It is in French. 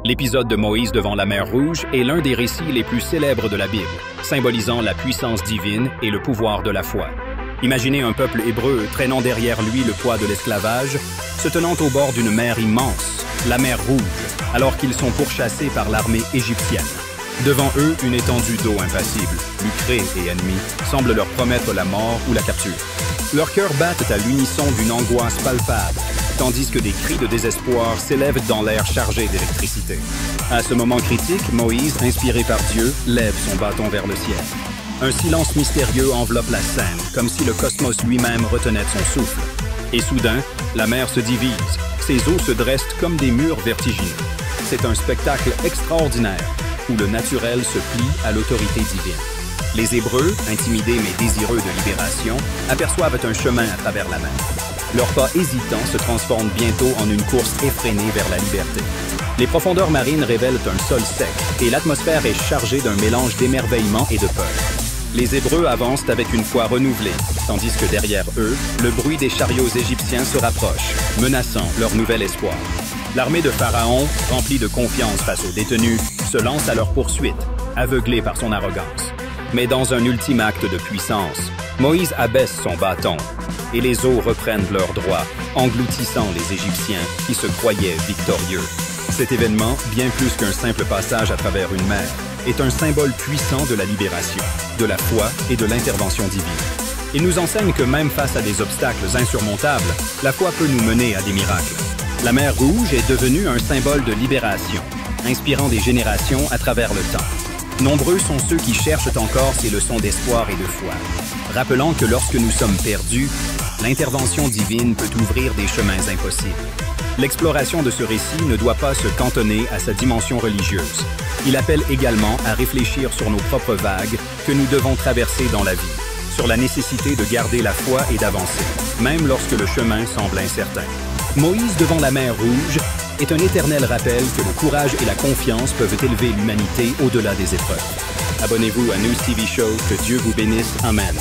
L'épisode de Moïse devant la mer Rouge est l'un des récits les plus célèbres de la Bible, symbolisant la puissance divine et le pouvoir de la foi. Imaginez un peuple hébreu traînant derrière lui le poids de l'esclavage, se tenant au bord d'une mer immense, la mer Rouge, alors qu'ils sont pourchassés par l'armée égyptienne. Devant eux, une étendue d'eau impassible, lucrée et ennemie, semble leur promettre la mort ou la capture. Leurs cœurs battent à l'unisson d'une angoisse palpable, tandis que des cris de désespoir s'élèvent dans l'air chargé d'électricité. À ce moment critique, Moïse, inspiré par Dieu, lève son bâton vers le ciel. Un silence mystérieux enveloppe la scène, comme si le cosmos lui-même retenait son souffle. Et soudain, la mer se divise. Ses eaux se dressent comme des murs vertigineux. C'est un spectacle extraordinaire, où le naturel se plie à l'autorité divine. Les Hébreux, intimidés mais désireux de libération, aperçoivent un chemin à travers la mer. Leurs pas hésitants se transforment bientôt en une course effrénée vers la liberté. Les profondeurs marines révèlent un sol sec et l'atmosphère est chargée d'un mélange d'émerveillement et de peur. Les Hébreux avancent avec une foi renouvelée, tandis que derrière eux, le bruit des chariots égyptiens se rapproche, menaçant leur nouvel espoir. L'armée de Pharaon, remplie de confiance face aux détenus, se lance à leur poursuite, aveuglée par son arrogance. Mais dans un ultime acte de puissance, Moïse abaisse son bâton et les eaux reprennent leur droit, engloutissant les Égyptiens qui se croyaient victorieux. Cet événement, bien plus qu'un simple passage à travers une mer, est un symbole puissant de la libération, de la foi et de l'intervention divine. Il nous enseigne que même face à des obstacles insurmontables, la foi peut nous mener à des miracles. La mer Rouge est devenue un symbole de libération, inspirant des générations à travers le temps. Nombreux sont ceux qui cherchent encore ces leçons d'espoir et de foi, rappelant que lorsque nous sommes perdus, l'intervention divine peut ouvrir des chemins impossibles. L'exploration de ce récit ne doit pas se cantonner à sa dimension religieuse. Il appelle également à réfléchir sur nos propres vagues que nous devons traverser dans la vie, sur la nécessité de garder la foi et d'avancer, même lorsque le chemin semble incertain. Moïse devant la mer Rouge est un éternel rappel que le courage et la confiance peuvent élever l'humanité au-delà des épreuves. Abonnez-vous à News TV Show, que Dieu vous bénisse. Amen.